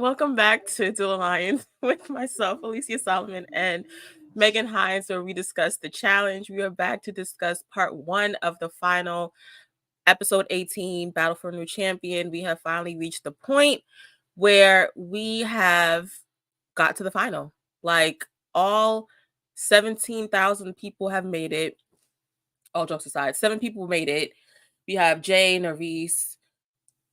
Welcome back to Duel Alliance with myself, Alicia Solomon, and Megan Hines, where we discuss the challenge. We are back to discuss part one of the final episode 18, Battle for a New Champion. We have finally reached the point where we have got to the final. Like, all 17,000 people have made it. All jokes aside, 7 people made it. We have Jay, Nerese,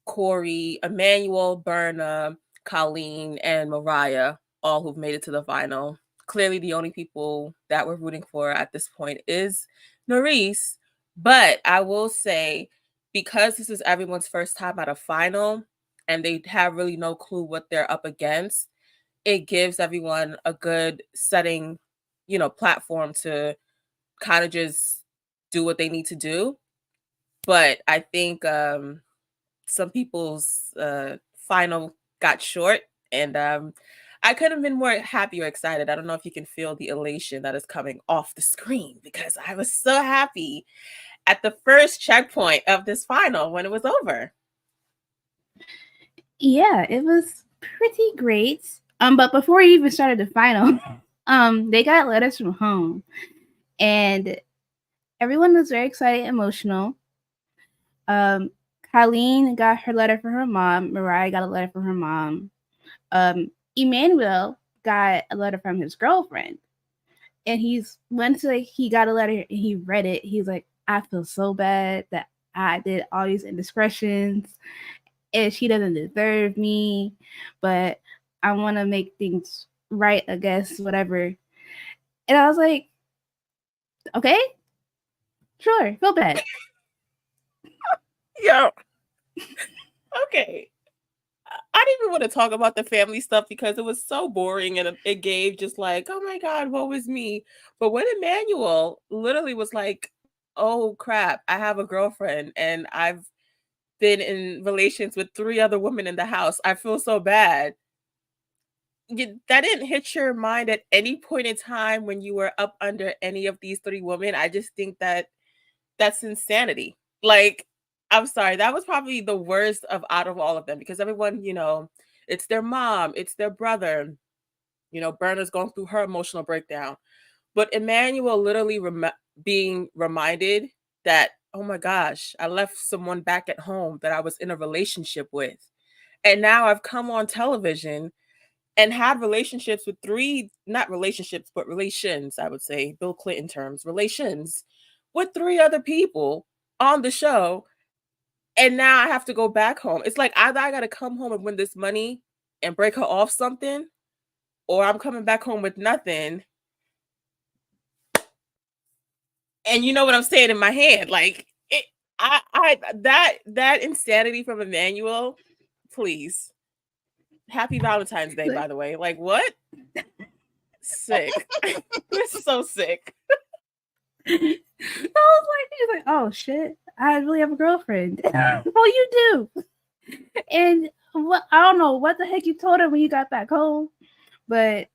Corey, Emmanuel, Berna, Colleen, and Mariah, all who've made it to the final. Clearly, the only people that we're rooting for at this point is Nerese. But I will say, because this is everyone's first time at a final and they have really no clue what they're up against, it gives everyone a good setting, platform to kind of just do what they need to do. But I think some people's final got short, and I could have been more happy or excited. I don't know if you can feel the elation that is coming off the screen, because I was so happy at the first checkpoint of this final when it was over. Yeah, it was pretty great. But before we even started the final, they got letters from home, and everyone was very excited, emotional. Colleen got her letter from her mom. Mariah got a letter from her mom. Emmanuel got a letter from his girlfriend, and he got a letter and he read it. He's like, I feel so bad that I did all these indiscretions, and she doesn't deserve me, but I want to make things right, I guess, whatever. And I was like, okay, sure, feel bad. Yo. Okay. I didn't even want to talk about the family stuff because it was so boring, and it gave just like, oh my God, woe is me. But when Emmanuel literally was like, oh crap, I have a girlfriend and I've been in relations with 3 other women in the house, I feel so bad. That didn't hit your mind at any point in time when you were up under any of these 3 women. I just think that's insanity. Like, I'm sorry, that was probably the worst out of all of them, because everyone, it's their mom, it's their brother. Berna's going through her emotional breakdown. But Emmanuel literally being reminded that, oh my gosh, I left someone back at home that I was in a relationship with. And now I've come on television and had relationships with 3, not relationships, but relations, I would say, Bill Clinton terms, relations with 3 other people on the show. And now I have to go back home. It's like either I got to come home and win this money and break her off something, or I'm coming back home with nothing. And you know what I'm saying in my head, like that insanity from Emmanuel. Please, happy Valentine's Day, by the way. Like, what? Sick. It's so sick. I was like, he's like, oh shit, I really have a girlfriend. Well, you do. And I don't know what the heck you told her when you got back home, but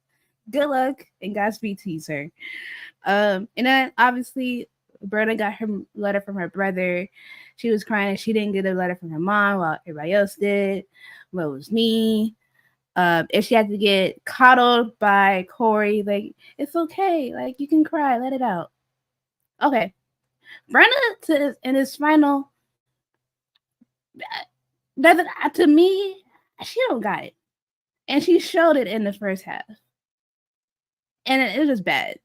good luck and Godspeed to you, sir. And then obviously Berta got her letter from her brother. She was crying. She didn't get a letter from her mom while everybody else did. Well, it was me. And she had to get coddled by Corey. Like, it's okay. Like, you can cry. Let it out. Okay. Brenda in his final, doesn't, to me, she don't got it. And she showed it in the first half. And it was bad.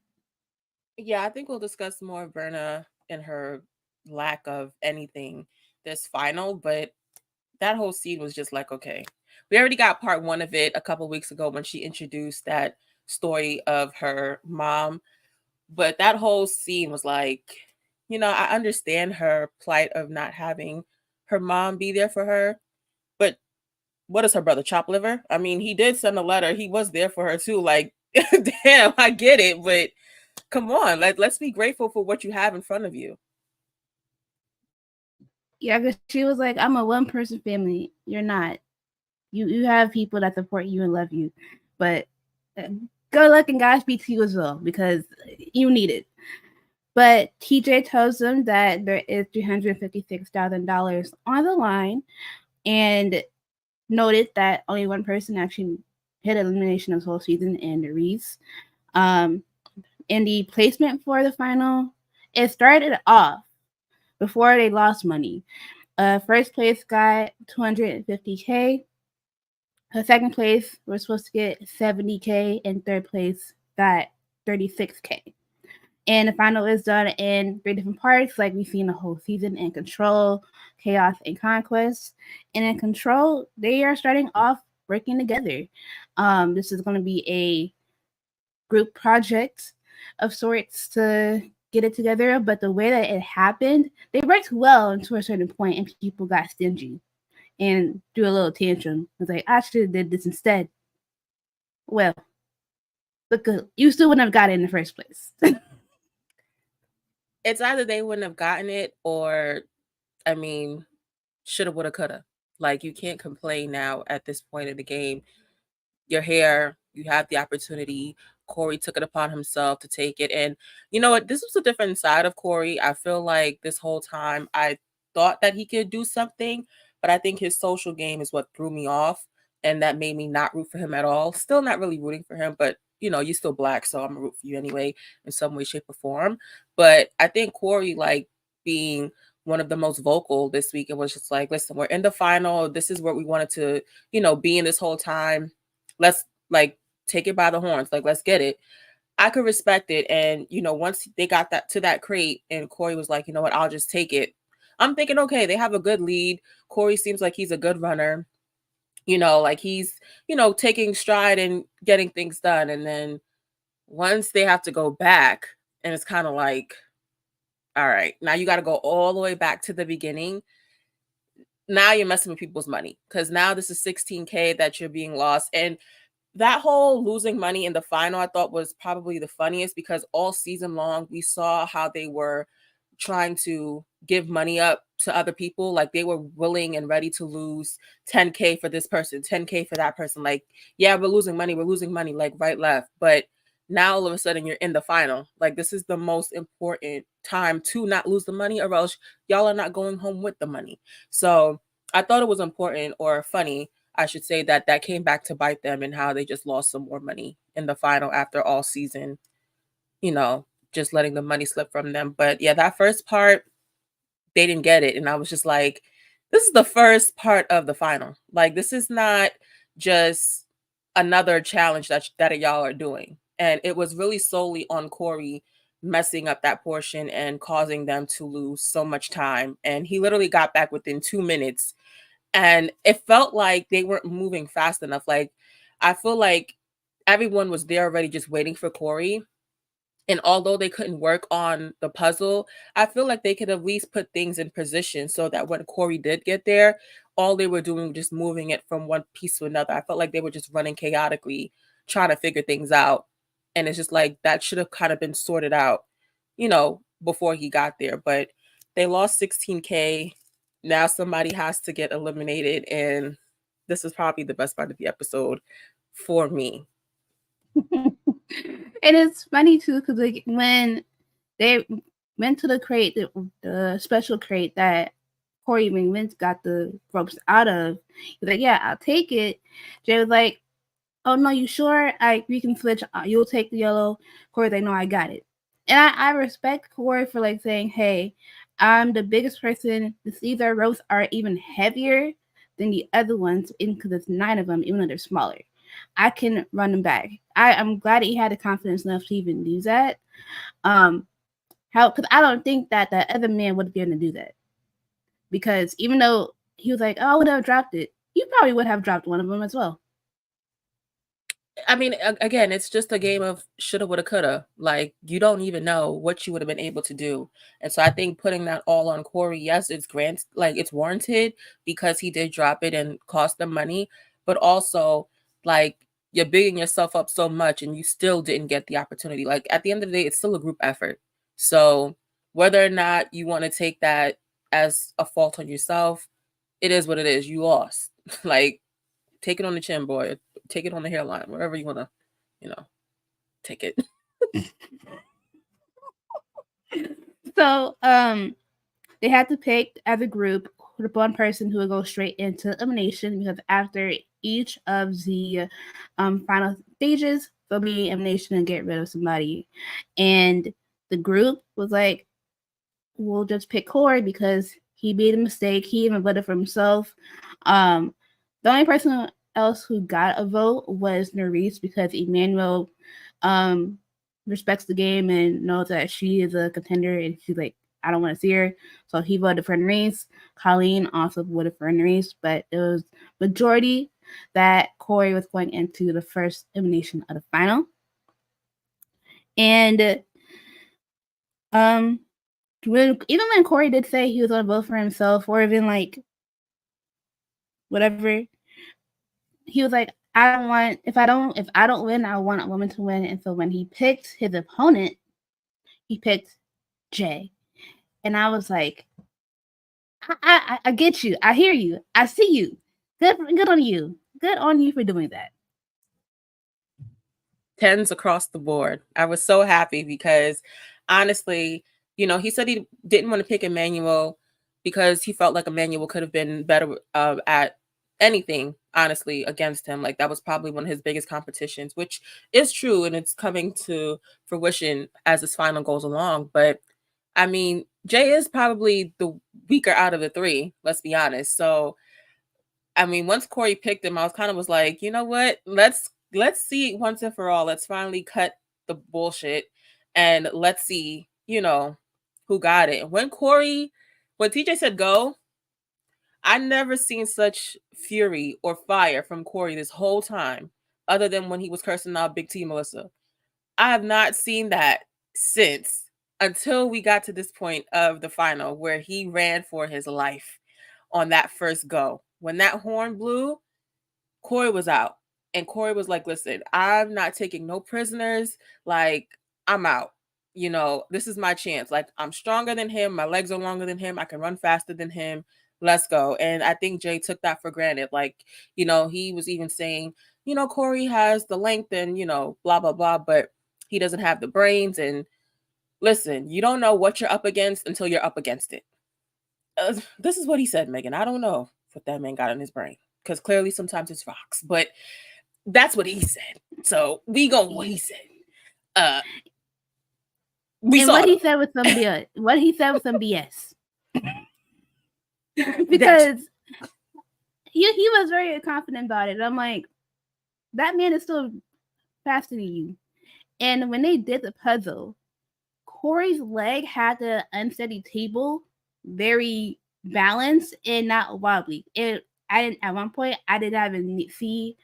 Yeah, I think we'll discuss more of Berna and her lack of anything this final, but that whole scene was just like, okay. We already got part 1 of it a couple weeks ago when she introduced that story of her mom, but that whole scene was like, I understand her plight of not having her mom be there for her, but what is her brother, chop liver? I mean, he did send a letter. He was there for her too. Like, damn, I get it, but come on, let's be grateful for what you have in front of you. Yeah, because she was like, I'm a one-person family. You're not. You have people that support you and love you. But good luck and Godspeed to you as well, because you need it. But TJ tells them that there is $356,000 on the line, and noted that only one person actually hit elimination of the whole season, and the Reese. Um, in the placement for the final, it started off before they lost money. First place got 250K. Second place was supposed to get 70K, and third place got 36K. And the final is done in three different parts, like we've seen the whole season in Control, Chaos, and Conquest. And in Control, they are starting off working together. This is going to be a group project of sorts to get it together, but the way that it happened, they worked well to a certain point, and people got stingy and threw a little tantrum. I was like, I should have did this instead. Well, look, you still wouldn't have got it in the first place. It's either they wouldn't have gotten it, or, I mean, shoulda, woulda, coulda. Like, you can't complain now at this point in the game. Your hair, you have the opportunity. Corey took it upon himself to take it. And you know what? This was a different side of Corey. I feel like this whole time I thought that he could do something, but I think his social game is what threw me off. And that made me not root for him at all. Still not really rooting for him, but you know, you're still black, so I'm gonna root for you anyway in some way, shape, or form. But I think Corey, like, being one of the most vocal this week, it was just like, listen, we're in the final. This is what we wanted to, be in this whole time. Let's, like, take it by the horns. Like, let's get it. I could respect it. And, once they got that to that crate and Corey was like, you know what, I'll just take it. I'm thinking, okay, they have a good lead. Corey seems like he's a good runner. Like he's, taking stride and getting things done. And then once they have to go back, and it's kind of like, all right, now you got to go all the way back to the beginning. Now you're messing with people's money, because now this is 16K that you're being lost. And that whole losing money in the final, I thought, was probably the funniest, because all season long we saw how they were trying to give money up to other people. Like, they were willing and ready to lose 10K for this person, 10K for that person. Like, yeah, we're losing money, like right, left. But now all of a sudden you're in the final. Like, this is the most important time to not lose the money, or else y'all are not going home with the money. So I thought it was important, or funny, I should say, that came back to bite them, and how they just lost some more money in the final after all season, just letting the money slip from them. But yeah, that first part, they didn't get it. And I was just like, this is the first part of the final. Like, this is not just another challenge that y'all are doing. And it was really solely on Corey messing up that portion and causing them to lose so much time. And he literally got back within 2 minutes, and it felt like they weren't moving fast enough. Like, I feel like everyone was there already just waiting for Corey. And although they couldn't work on the puzzle, I feel like they could at least put things in position so that when Corey did get there, all they were doing was just moving it from one piece to another. I felt like they were just running chaotically, trying to figure things out. And it's just like, that should have kind of been sorted out, before he got there. But they lost 16K. Now somebody has to get eliminated. And this is probably the best part of the episode for me. And it's funny too, because like when they went to the crate, the special crate that Corey Wentz got the ropes out of, he's like, "Yeah, I'll take it." Jay was like, "Oh no, you sure? We can switch. You'll take the yellow." Corey's like, "No, I got it." And I respect Corey for like saying, "Hey, I'm the biggest person. These ropes are even heavier than the other ones, because there's 9 of them, even though they're smaller. I can run them back." I'm glad he had the confidence enough to even do that. Because I don't think that the other man would be able to do that. Because even though he was like, "Oh, I would have dropped it," you probably would have dropped one of them as well. I mean, again, it's just a game of shoulda, woulda, coulda. Like, you don't even know what you would have been able to do. And so I think putting that all on Corey, yes, it's warranted, because he did drop it and cost them money. But also, like, you're bigging yourself up so much and you still didn't get the opportunity. Like, at the end of the day, it's still a group effort. So whether or not you want to take that as a fault on yourself, it is what it is. You lost. Like, take it on the chin, boy. Take it on the hairline, wherever you want to, take it. So, they had to pick as a group the one person who would go straight into elimination, because after each of the final stages, there'll be elimination and get rid of somebody. And the group was like, we'll just pick Corey because he made a mistake. He even voted for himself. The only person else who got a vote was Nerese, because Emmanuel respects the game and knows that she is a contender, and she's like, I don't want to see her. So he voted for Nerese. Colleen also voted for Nerese, but it was majority that Corey was going into the first elimination of the final. And even when Corey did say he was going to vote for himself, or even like whatever, he was like, I don't want, if I don't win, I want a woman to win. And so when he picked his opponent, he picked Jay. And I was like, I get you. I hear you. I see you. Good on you. Good on you for doing that. 10s across the board. I was so happy because honestly, you know, he said he didn't want to pick Emmanuel because he felt like Emmanuel could have been better at anything, honestly, against him. Like that was probably one of his biggest competitions, which is true, and it's coming to fruition as this final goes along. But I mean, Jay is probably the weaker out of the three, let's be honest. So I mean, once Corey picked him, I was like, you know what? Let's see once and for all. Let's finally cut the bullshit and let's see, you know, who got it. When TJ said go, I never seen such fury or fire from Corey this whole time, other than when he was cursing out Big T Melissa. I have not seen that since, until we got to this point of the final where he ran for his life on that first go. When that horn blew, Corey was out. And Corey was like, listen, I'm not taking no prisoners. Like, I'm out. You know, this is my chance. Like, I'm stronger than him. My legs are longer than him. I can run faster than him. Let's go. And I think Jay took that for granted. Like, you know, he was even saying, you know, Corey has the length and, you know, blah, blah, blah, but he doesn't have the brains. And listen, you don't know what you're up against until you're up against it. This is what he said, Megan. I don't know what that man got in his brain, because clearly sometimes it's rocks, but that's what he said. So we go what he said. What he said was some BS. Because he was very confident about it. I'm like, that man is still faster than you. And when they did the puzzle, Corey's leg had the unsteady table very balanced and not wobbly. At one point I did not even see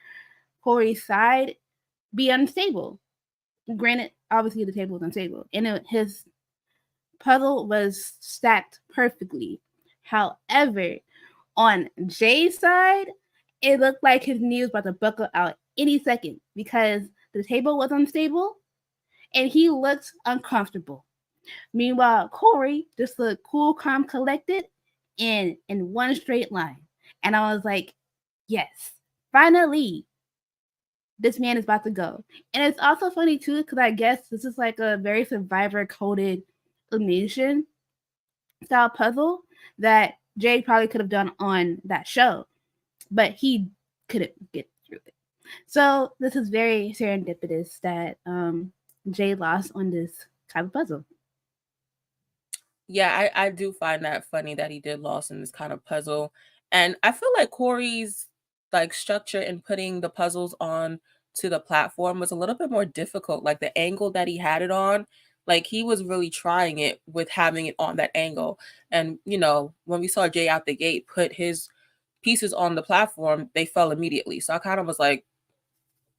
Corey's side be unstable. Granted, obviously the table was unstable, and his puzzle was stacked perfectly. However, on Jay's side, it looked like his knee was about to buckle out any second because the table was unstable and he looked uncomfortable. Meanwhile, Corey just looked cool, calm, collected, in one straight line. And I was like, yes, finally, this man is about to go. And it's also funny too, because I guess this is like a very Survivor coded elimination style puzzle that Jay probably could have done on that show, but he couldn't get through it. So this is very serendipitous that Jay lost on this type of puzzle. Yeah, I do find that funny that he did lost in this kind of puzzle. And I feel like Corey's like structure in putting the puzzles on to the platform was a little bit more difficult. Like the angle that he had it on, like he was really trying it with having it on that angle. And you know, when we saw Jay out the gate put his pieces on the platform, they fell immediately. So I kind of was like,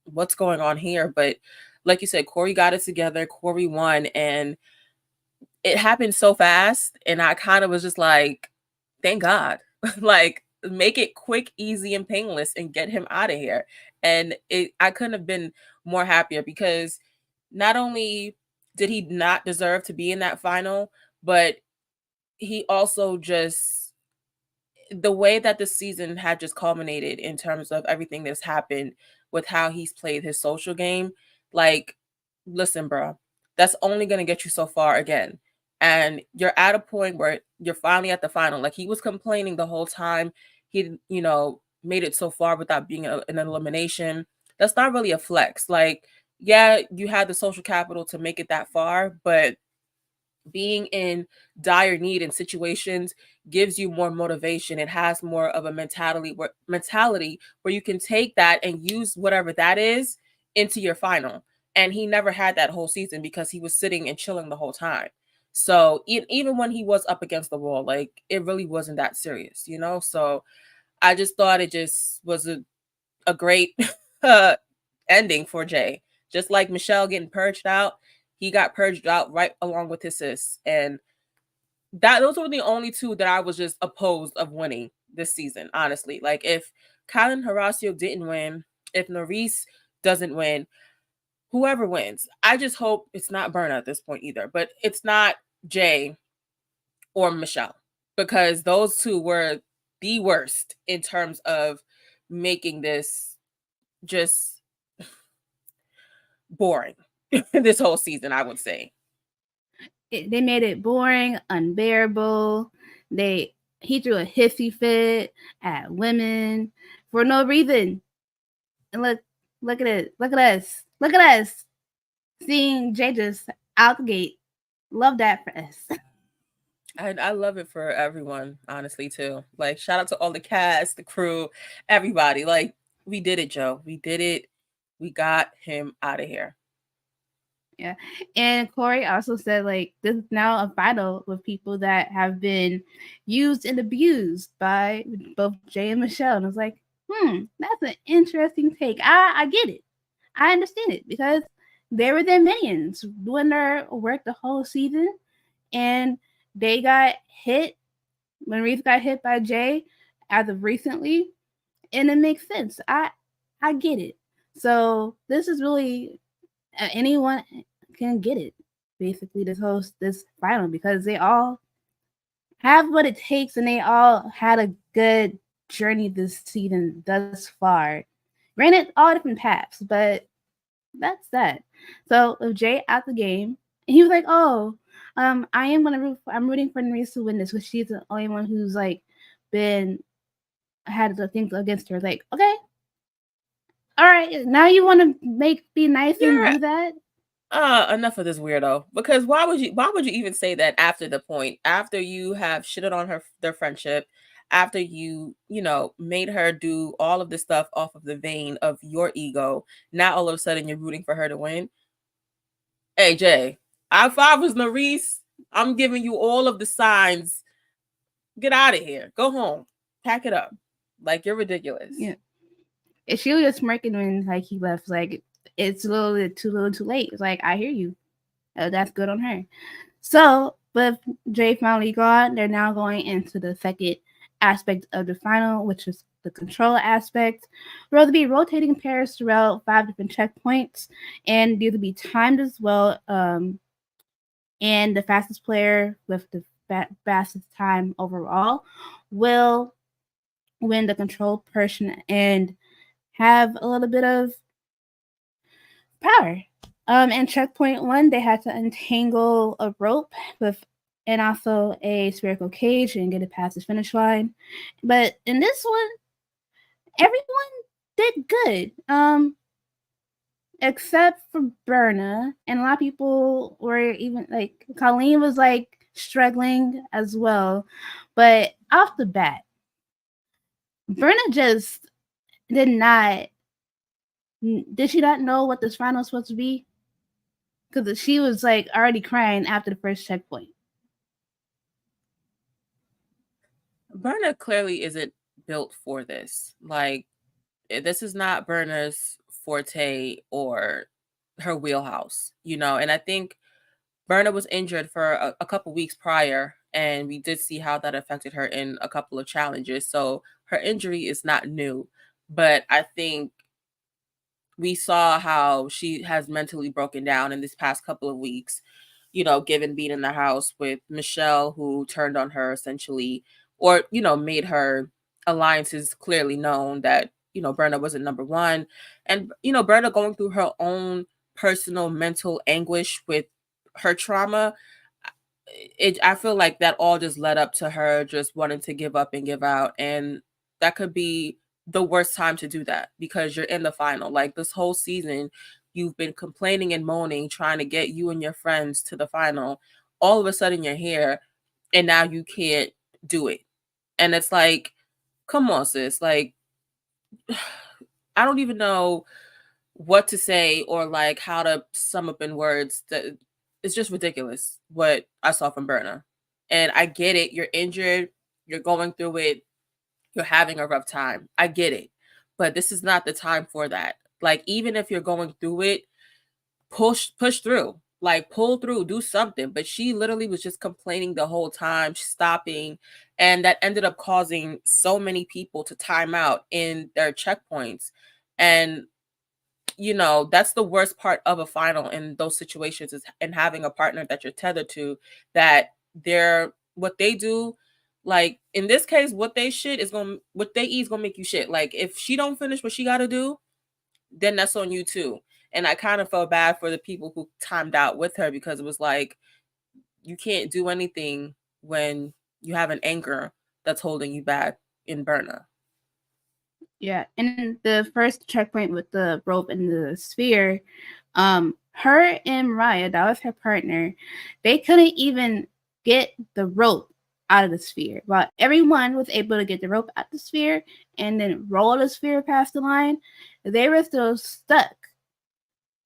what's going on here? But like you said, Corey got it together. Corey won, and it happened so fast. And I kind of was just like, thank God. Like, make it quick, easy, and painless and get him out of here. And I couldn't have been more happier, because not only did he not deserve to be in that final, but he also just, the way that the season had just culminated in terms of everything that's happened with how he's played his social game. Like, listen, bro, that's only going to get you so far again. and you're at a point where you're finally at the final. Like, he was complaining the whole time. He, made it so far without being an elimination. That's not really a flex. Like, yeah, you had the social capital to make it that far, but being in dire need in situations gives you more motivation. It has more of a mentality where you can take that and use whatever that is into your final. And he never had that whole season because he was sitting and chilling the whole time. So even when he was up against the wall, like, it really wasn't that serious. So I just thought it just was a great uh, ending for Jay. Just like Michelle getting purged out, he got purged out right along with his sis. And those were the only two that I was just opposed of winning this season, honestly. Like, if Kylan Horacio didn't win, if Norris doesn't win, whoever wins, I just hope it's not Berna at this point either. But it's not Jay or Michelle, because those two were the worst in terms of making this just boring this whole season, I would say. They made it boring, unbearable. He threw a hissy fit at women for no reason. And look at it. Look at us. Seeing Jay just out the gate. Love that for us. I love it for everyone, honestly, too. Like, shout out to all the cast, the crew, everybody. Like, we did it, Joe. We did it. We got him out of here. Yeah. And Corey also said, like, this is now a final with people that have been used and abused by both Jay and Michelle. And I was like, that's an interesting take. I get it. I understand it because they were their minions doing their work the whole season, and they got hit when Reese got hit by Jay as of recently, and it makes sense. I get it. So this is really anyone can get it. Basically, this final, because they all have what it takes, and they all had a good journey this season thus far. Granted, all different paths, but that's that. So with Jay at the game, and he was like, "Oh, I'm rooting for Nerys to win this, because she's the only one who's like been had the things against her." Like, okay, all right, now you want to be nice and do that? Enough of this weirdo. Because why would you even say that after the point? After you have shitted on their friendship, after you made her do all of this stuff off of the vein of your ego, now all of a sudden you're rooting for her to win. Hey, Jay, if I was Nerys, I'm giving you all of the signs. Get out of here. Go home. Pack it up. Like, you're ridiculous. Yeah. And she was just smirking when like he left. Like, it's a little bit too little too late. It's like, I hear you. That's good on her. So with Jay finally gone, they're now going into the second aspect of the final, which is the control aspect. There will be rotating pairs throughout 5 different checkpoints, and these will be timed as well. And the fastest player with the fastest time overall will win the control portion and have a little bit of power. In checkpoint 1, they had to untangle a rope and also a spherical cage and get it past the finish line. But in this one, everyone did good. Except for Berna, and a lot of people were even like Colleen was like struggling as well. But off the bat, Berna just did not. Did she not know what this final was supposed to be? Because she was like already crying after the first checkpoint. Berna clearly isn't built for this. Like, this is not Berna's forte or her wheelhouse, and I think Berna was injured for a couple weeks prior, and we did see how that affected her in a couple of challenges. So her injury is not new, but I think we saw how she has mentally broken down in this past couple of weeks, given being in the house with Michelle, who turned on her essentially, or, made her alliances clearly known that, Berna wasn't number one. And, Berna going through her own personal mental anguish with her trauma. I feel like that all just led up to her just wanting to give up and give out, and that could be the worst time to do that because you're in the final. Like this whole season, you've been complaining and moaning, trying to get you and your friends to the final. All of a sudden, you're here, and now you can't do it, and it's like, come on, sis. Like, I don't even know what to say or like how to sum up in words. That it's just ridiculous what I saw from Berna. And I get it. You're injured. You're going through it. You're having a rough time. I get it. But this is not the time for that. Like, even if you're going through it, push through. Like, pull through, do something. But she literally was just complaining the whole time, stopping. And that ended up causing so many people to time out in their checkpoints. And that's the worst part of a final in those situations is and having a partner that you're tethered to, that they're what they do, like in this case, what they eat is gonna make you shit. Like if she don't finish what she gotta do, then that's on you too. And I kind of felt bad for the people who timed out with her because it was like you can't do anything when you have an anchor that's holding you back in Berna. Yeah, and the first checkpoint with the rope and the sphere, her and Mariah, that was her partner, they couldn't even get the rope out of the sphere. While everyone was able to get the rope out the sphere and then roll the sphere past the line, they were still stuck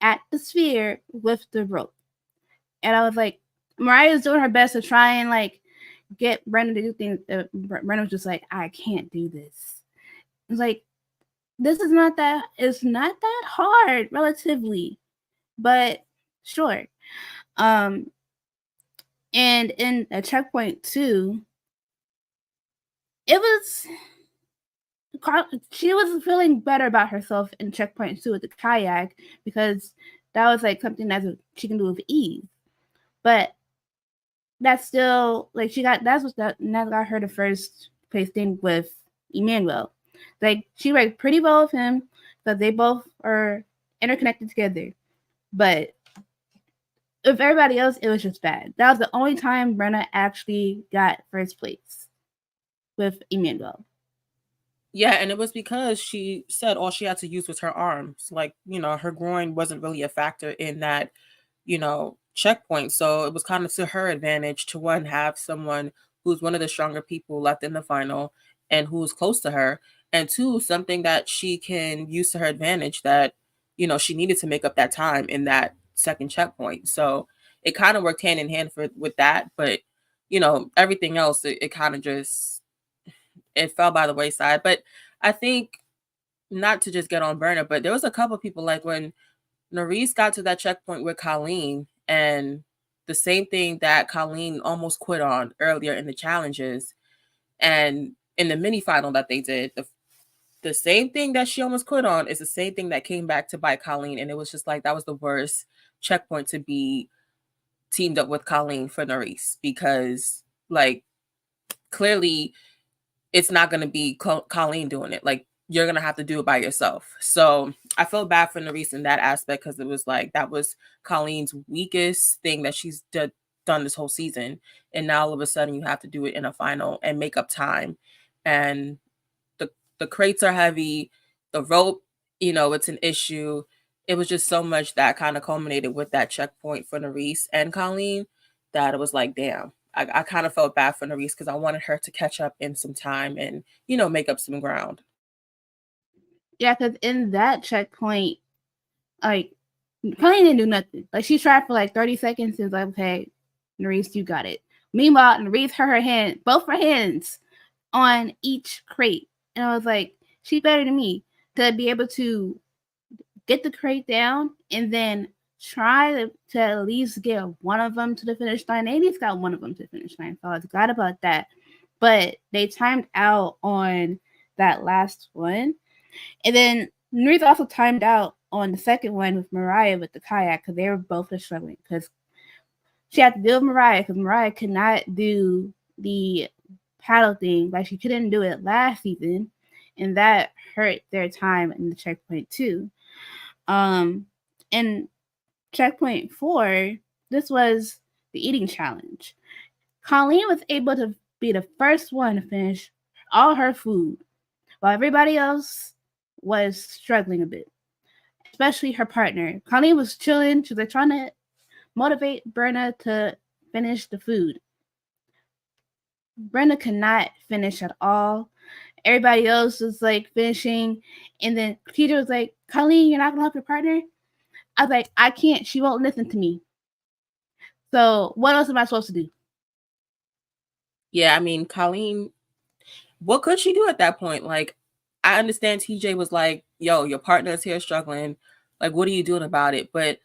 at the sphere with the rope. And I was like, Mariah was doing her best to try and like get Brendan to do things. Brendan was just like, I can't do this. It's like, it's not that hard relatively, but sure. And in a checkpoint 2, she was feeling better about herself in checkpoint 2 with the kayak because that was like something that she can do with ease. But that's still like that got her the first place thing with Emmanuel. Like she worked pretty well with him because they both are interconnected together. But with everybody else, it was just bad. That was the only time Brenna actually got first place with Emmanuel. Yeah, and it was because she said all she had to use was her arms. Like, her groin wasn't really a factor in that, checkpoint. So it was kind of to her advantage to one, have someone who's one of the stronger people left in the final and who's close to her. And two, something that she can use to her advantage that, she needed to make up that time in that second checkpoint. So it kind of worked hand in hand with that. But, everything else, it kind of just it fell by the wayside. But I think not to just get on Burner, but there was a couple of people like when Nerese got to that checkpoint with Colleen, and the same thing that Colleen almost quit on earlier in the challenges and in the mini final that they did, the same thing that she almost quit on is the same thing that came back to bite Colleen. And it was just like that was the worst checkpoint to be teamed up with Colleen for Nerese because like clearly it's not going to be Colleen doing it. Like you're going to have to do it by yourself. So I feel bad for Nerese in that aspect because it was like that was Colleen's weakest thing that she's done this whole season. And now all of a sudden you have to do it in a final and make up time. And the crates are heavy. The rope, it's an issue. It was just so much that kind of culminated with that checkpoint for Nerese and Colleen that it was like, damn. I kind of felt bad for Nerese because I wanted her to catch up in some time and, make up some ground. Yeah, because in that checkpoint, like, Colleen didn't do nothing. Like, she tried for like 30 seconds and was like, okay, Nerese, you got it. Meanwhile, Nerese hurt her hand, both her hands on each crate. And I was like, she's better than me to be able to get the crate down and then try to at least get one of them to the finish line. They at least got one of them to the finish line, so I was glad about that. But they timed out on that last one. And then Nerese also timed out on the second one with Mariah with the kayak because they were both struggling because she had to deal with Mariah because Mariah could not do the paddle thing. Like she couldn't do it last season. And that hurt their time in the checkpoint too. And checkpoint 4, this was the eating challenge. Colleen was able to be the first one to finish all her food, while everybody else was struggling a bit, especially her partner. Colleen was chilling. She was like trying to motivate Berna to finish the food. Brenda could not finish at all. Everybody else was like finishing, and then Peter was like, "Colleen, you're not gonna help your partner?" I was like, "I can't. She won't listen to me. So what else am I supposed to do?" Yeah, I mean, Colleen, what could she do at that point? Like, I understand TJ was like, yo, your partner is here struggling. Like, what are you doing about it? But,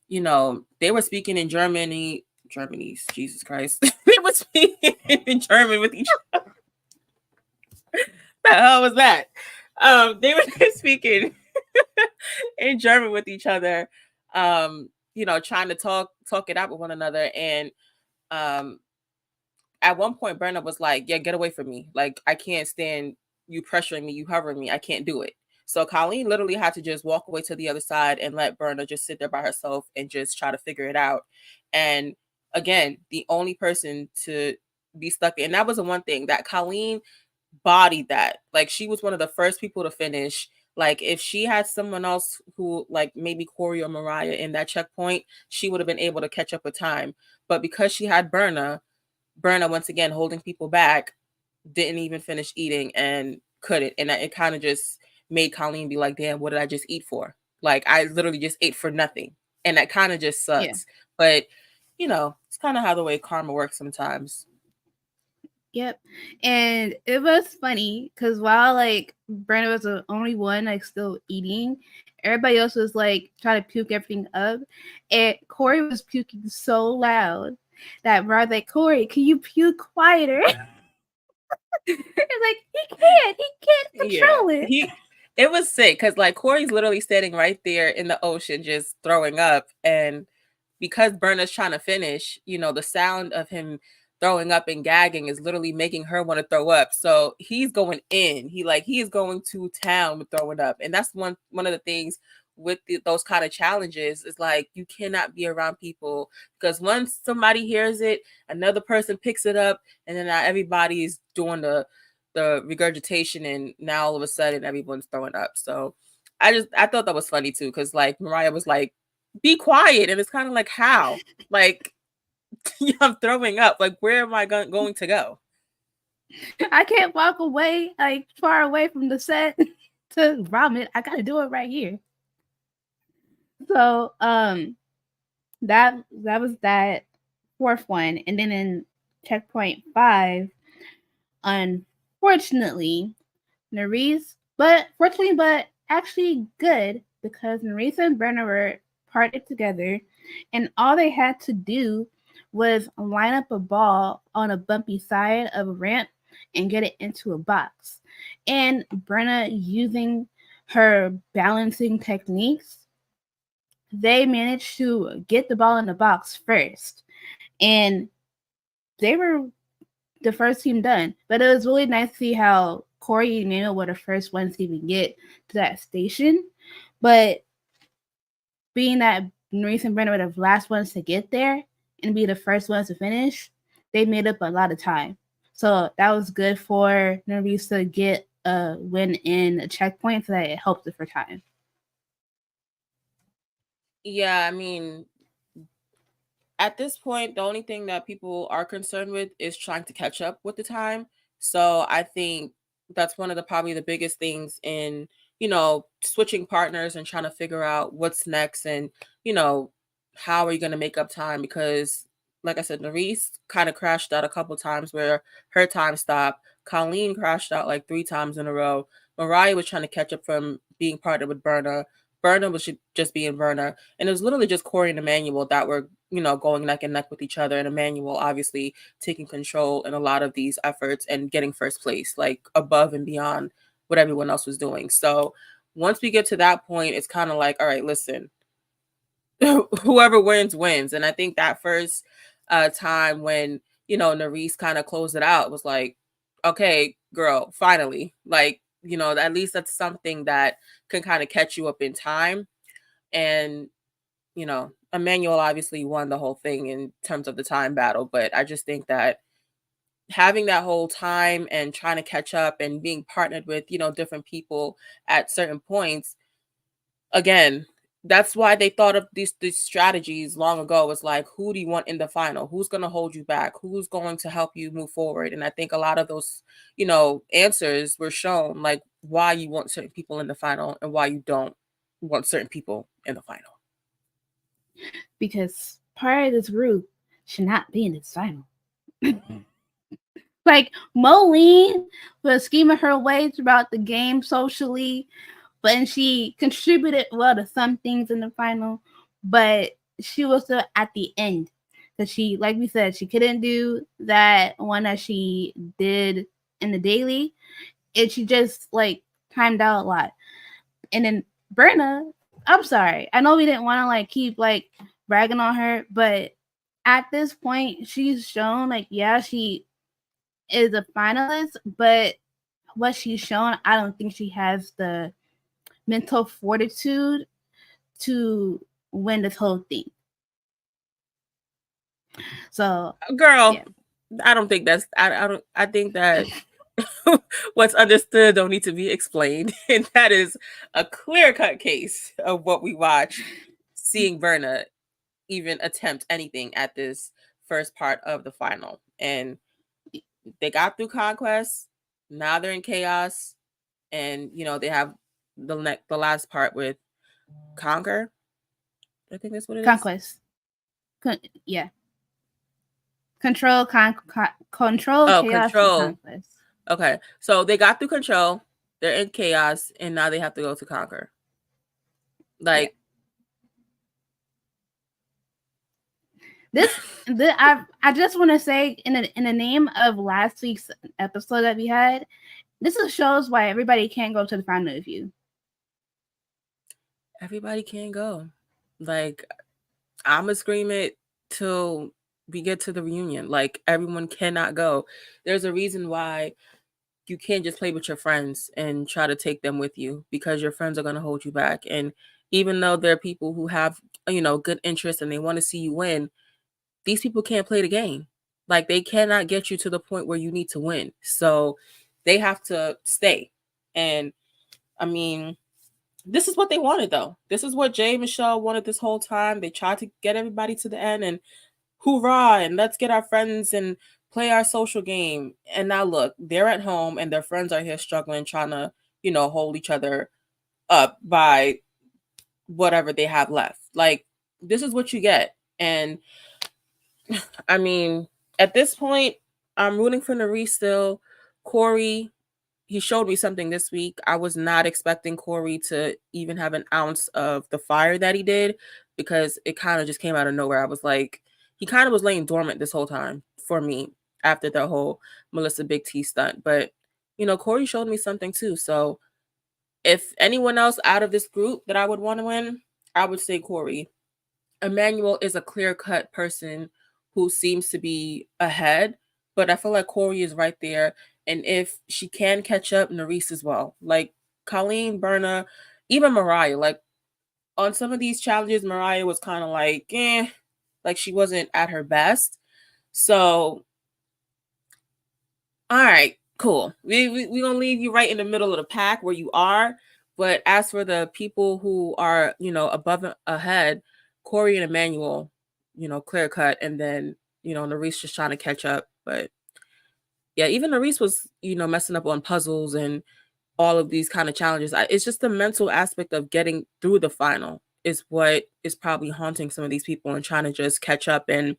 you know, they were speaking in Germany's, Jesus Christ. They were speaking in German with each other. The hell was that? They were speaking in German with each other, you know, trying to talk it out with one another. And at one point Berna was like, yeah, get away from me. Like, I can't stand you pressuring me, you hovering me. I can't do it. So Colleen literally had to just walk away to the other side and let Berna just sit there by herself and just try to figure it out. And again, the only person to be stuck, and that was the one thing that Colleen bodied that. Like, she was one of the first people to finish. Like, if she had someone else who, like maybe Corey or Mariah in that checkpoint, she would have been able to catch up with time. But because she had Berna once again holding people back, didn't even finish eating and couldn't. And it kind of just made Colleen be like, damn, what did I just eat for? Like, I literally just ate for nothing. And that kind of just sucks. Yeah. But, you know, it's kind of how the way karma works sometimes. Yep. And it was funny because while like Brenda was the only one like still eating, everybody else was like trying to puke everything up. And Corey was puking so loud that Mariah was like, "Corey, can you puke quieter?" It's like he can't control it. It was sick because like Corey's literally standing right there in the ocean just throwing up, and because Berna's trying to finish, you know, the sound of him throwing up and gagging is literally making her want to throw up. So he's going in. He is going to town with throwing up. And that's one of the things with those kind of challenges is like, you cannot be around people because once somebody hears it, another person picks it up, and then now everybody's doing the regurgitation, and now all of a sudden everyone's throwing up. So I thought that was funny too, because like Mariah was like, be quiet, and it's kind of like, how? Like, I'm throwing up. Like, where am I going to go? I can't walk away like far away from the set to vomit. I gotta do it right here. So that was that fourth one. And then in checkpoint 5, unfortunately, Nerese, but actually good, because Nerese and Brenna were partnered together, and all they had to do was line up a ball on a bumpy side of a ramp and get it into a box. And Brenna, using her balancing techniques, they managed to get the ball in the box first. And they were the first team done. But it was really nice to see how Corey and Nino were the first ones to even get to that station. But being that Maurice and Brenna were the last ones to get there and be the first ones to finish, they made up a lot of time. So that was good for Maurice to get a win in a checkpoint so that it helped it for time. Yeah, I mean, at this point, the only thing that people are concerned with is trying to catch up with the time. So I think that's one of probably the biggest things in, you know, switching partners and trying to figure out what's next, and, you know, how are you going to make up time? Because like I said, Nerese kind of crashed out a couple times where her time stopped. Colleen crashed out like 3 times in a row. Mariah was trying to catch up from being partnered with Berna. Berna was just being Berna. And it was literally just Corey and Emmanuel that were, you know, going neck and neck with each other. And Emmanuel obviously taking control in a lot of these efforts and getting first place, like above and beyond what everyone else was doing. So once we get to that point, it's kind of like, all right, listen, whoever wins, wins. And I think that first time when, you know, Nerese kind of closed it out, was like, okay, girl, finally. Like, you know, at least that's something that can kind of catch you up in time. And Emmanuel obviously won the whole thing in terms of the time battle, but I just think that having that whole time and trying to catch up and being partnered with, different people at certain points, again, that's why they thought of these strategies long ago. It's like, who do you want in the final? Who's going to hold you back? Who's going to help you move forward? And I think a lot of those, answers were shown, like why you want certain people in the final and why you don't want certain people in the final. Because part of this group should not be in this final. Like, Moline was scheming her way throughout the game socially, but she contributed well to some things in the final, but she was still at the end. Because she, like we said, she couldn't do that one that she did in the daily. And she just, like, timed out a lot. And then Berna, I'm sorry. I know we didn't want to, like, keep, like, bragging on her, but at this point, she's shown, like, yeah, she is a finalist, but what she's shown, I don't think she has the mental fortitude to win this whole thing. So, girl, yeah. I don't think that's I think that what's understood don't need to be explained, and that is a clear-cut case of what we watch, seeing Berna even attempt anything at this first part of the final. And they got through Conquest, now they're in Chaos, and they have the last part with Conquer. I think that's what it Conquest. Yeah. Control, Control, Chaos, Control. Conquest. Okay, so they got through Control, they're in Chaos, and now they have to go to Conquer. Like, yeah. I just want to say, in the name of last week's episode that we had, this shows why everybody can't go to the final with you. Everybody can't go. Like, I'ma scream it till we get to the reunion. Like, everyone cannot go. There's a reason why you can't just play with your friends and try to take them with you, because your friends are going to hold you back. And even though there are people who have, good interest and they want to see you win, these people can't play the game. Like, they cannot get you to the point where you need to win. So they have to stay. And I mean, this is what they wanted, though. This is what Jay and Michelle wanted this whole time. They tried to get everybody to the end and hoorah, and let's get our friends and play our social game. And now look, they're at home and their friends are here struggling, trying to, hold each other up by whatever they have left. Like, this is what you get. And I mean, at this point, I'm rooting for Nerese still. Corey, he showed me something this week. I was not expecting Corey to even have an ounce of the fire that he did, because it kind of just came out of nowhere. I was like, he kind of was laying dormant this whole time for me after the whole Melissa Big T stunt. But, Corey showed me something too. So if anyone else out of this group that I would want to win, I would say Corey. Emmanuel is a clear-cut person who seems to be ahead, but I feel like Corey is right there. And if she can catch up, Nerese as well. Like, Colleen, Berna, even Mariah. Like, on some of these challenges, Mariah was kind of like, like she wasn't at her best. So, all right, cool. We gonna leave you right in the middle of the pack where you are. But as for the people who are, above and ahead, Corey and Emmanuel, clear cut, and then, Nerese just trying to catch up. But yeah, even Nerese was, messing up on puzzles and all of these kind of challenges. It's just the mental aspect of getting through the final is what is probably haunting some of these people and trying to just catch up and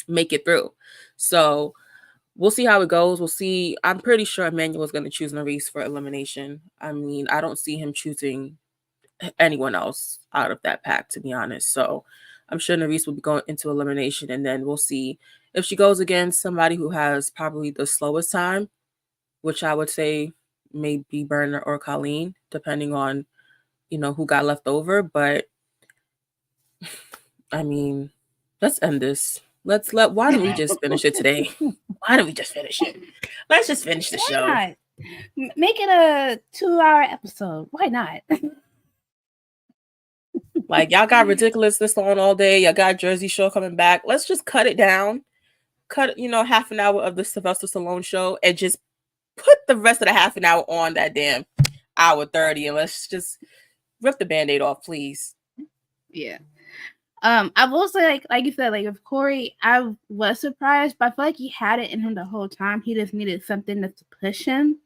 make it through. So we'll see how it goes. We'll see. I'm pretty sure Emmanuel is going to choose Nerese for elimination. I mean, I don't see him choosing anyone else out of that pack, to be honest. So I'm sure Nerese will be going into elimination, and then we'll see if she goes against somebody who has probably the slowest time, which I would say may be Berna or Colleen, depending on, who got left over. But I mean, let's end this. Why don't we just finish it today? Why don't we just finish it? Let's just finish the show. Not? Make it a 2-hour episode. Why not? Like, y'all got ridiculousness on all day. Y'all got Jersey Shore coming back. Let's just cut it down. Cut, half an hour of the Sylvester Stallone show and just put the rest of the half an hour on that damn hour 30, and let's just rip the Band-Aid off, please. Yeah. I will say, like you said, like with Corey, I was surprised, but I feel like he had it in him the whole time. He just needed something to push him.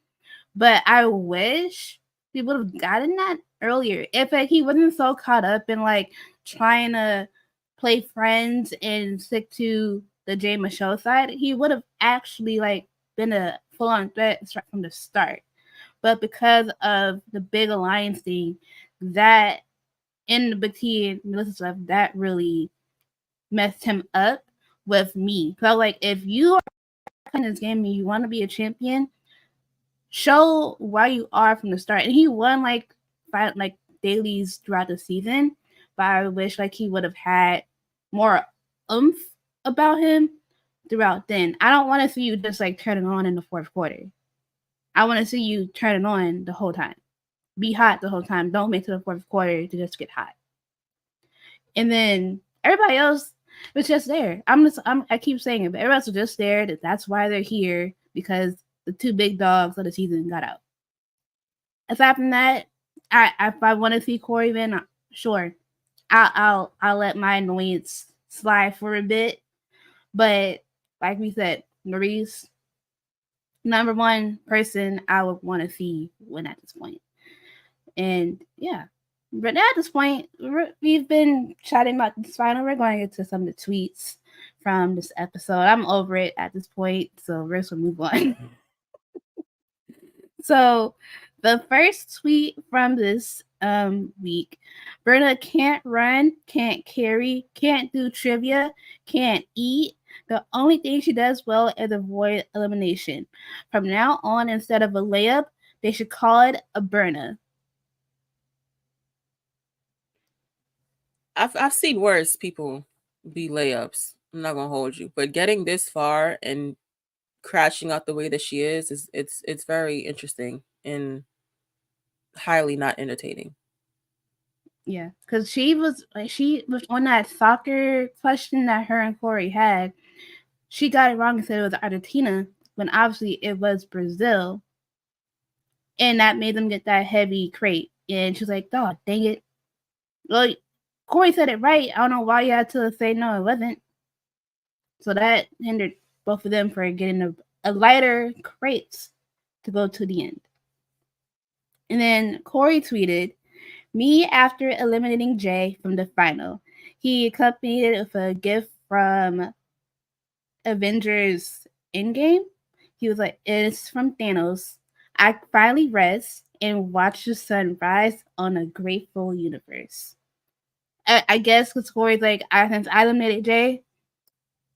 But I wish he would have gotten that earlier. If like he wasn't so caught up in like trying to play friends and stick to the Jay Michelle side, he would have actually like been a full on threat from the start. But because of the big alliance thing, that in the Big T and Melissa stuff, that really messed him up with me. So like, if you are playing this game and you want to be a champion, show why you are from the start. And he won like 5 like dailies throughout the season, but I wish like he would have had more oomph about him throughout then. I don't want to see you just like turning on in the fourth quarter. I want to see you turning on the whole time. Be hot the whole time. Don't make it to the fourth quarter to just get hot. And then everybody else was just there. I keep saying it, but everybody else was just there. That's why they're here, because the 2 big dogs of the season got out. Aside from that, if I want to see Corey win, sure, I'll let my annoyance slide for a bit. But like we said, Maurice, number 1 person I would want to see win at this point. And yeah, but at this point, we've been chatting about this final. We're going to get to some of the tweets from this episode. I'm over it at this point, so we're just going to move on. So the first tweet from this week, Berna can't run, can't carry, can't do trivia, can't eat. The only thing she does well is avoid elimination. From now on, instead of a layup, they should call it a Berna. I've seen worse people be layups. I'm not gonna hold you, but getting this far and crashing out the way that she is it's very interesting and highly not entertaining. Yeah, because she was on that soccer question that her and Corey had. She got it wrong and said it was Argentina when obviously it was Brazil, and that made them get that heavy crate. And she's like, "Oh, dang it!" Well, Corey said it right. I don't know why you had to say no, it wasn't. So that hindered both of them for getting a lighter crate to go to the end. And then Corey tweeted, "Me after eliminating Jay from the final. He accompanied it with a gift from Avengers Endgame. He was like, it's from Thanos. I finally rest and watch the sun rise on a grateful universe." I guess because Corey's like, since I eliminated Jay,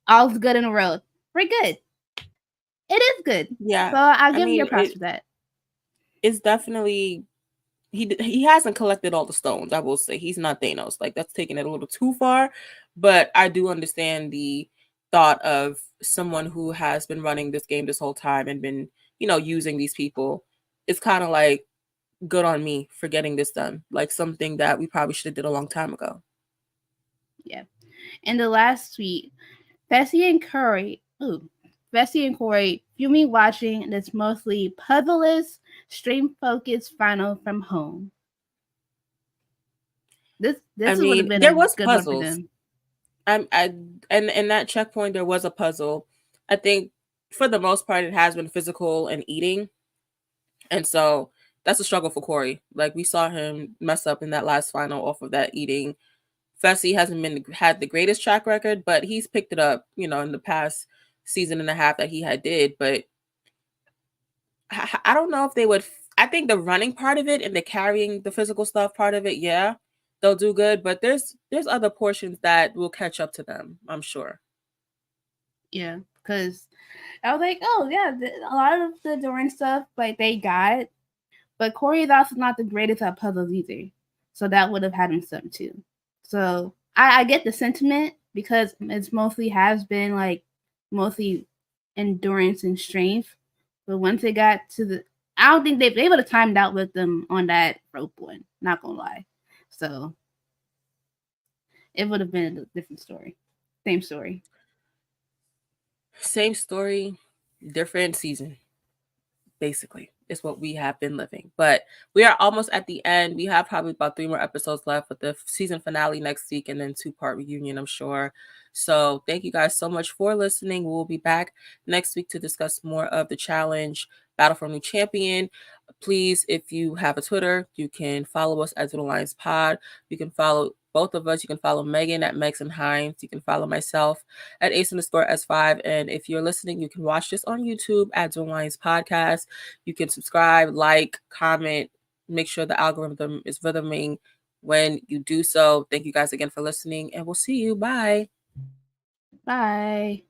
all's good in the world. We're good. It is good. Yeah, So I'll give you props for that. It's definitely he hasn't collected all the stones. I will say he's not Thanos. Like, that's taking it a little too far, but I do understand the thought of someone who has been running this game this whole time and been, using these people. It's kind of like, good on me for getting this done. Like, something that we probably should have did a long time ago. Yeah. And the last tweet, Bessie and Corey, you mean watching this mostly puzzleless, stream-focused final from home. This would have been there a was good puzzles. one for them. And in that checkpoint, there was a puzzle. I think for the most part, it has been physical and eating. And so that's a struggle for Corey. Like, we saw him mess up in that last final off of that eating. Fessy hasn't had the greatest track record, but he's picked it up, in the past season and a half that he did. But I don't know if they would. I think the running part of it and the carrying the physical stuff part of it, yeah, they'll do good. But there's other portions that will catch up to them, I'm sure. Yeah, because I was like, oh yeah, a lot of the Doran stuff like they got, but Corey is also not the greatest at puzzles either, so that would have had him some too. So I get the sentiment because it's mostly has been like mostly endurance and strength, but once they got to the, I don't think they would have timed out with them on that rope one. Not gonna lie, so it would have been a different story. Same story. Same story, different season. Basically, is what we have been living. But we are almost at the end. We have probably about 3 more episodes left with the season finale next week and then 2-part reunion, I'm sure. So thank you guys so much for listening. We will be back next week to discuss more of the challenge, Battle for a New Champion. Please, if you have a Twitter, you can follow us at Duel Alliance Pod. You can follow both of us. You can follow Megan at Megs and Hines. You can follow myself at Ace_S5. And if you're listening, you can watch this on YouTube at Duel Alliance Podcast. You can subscribe, like, comment, make sure the algorithm is rhythming when you do so. Thank you guys again for listening, and we'll see you. Bye. Bye.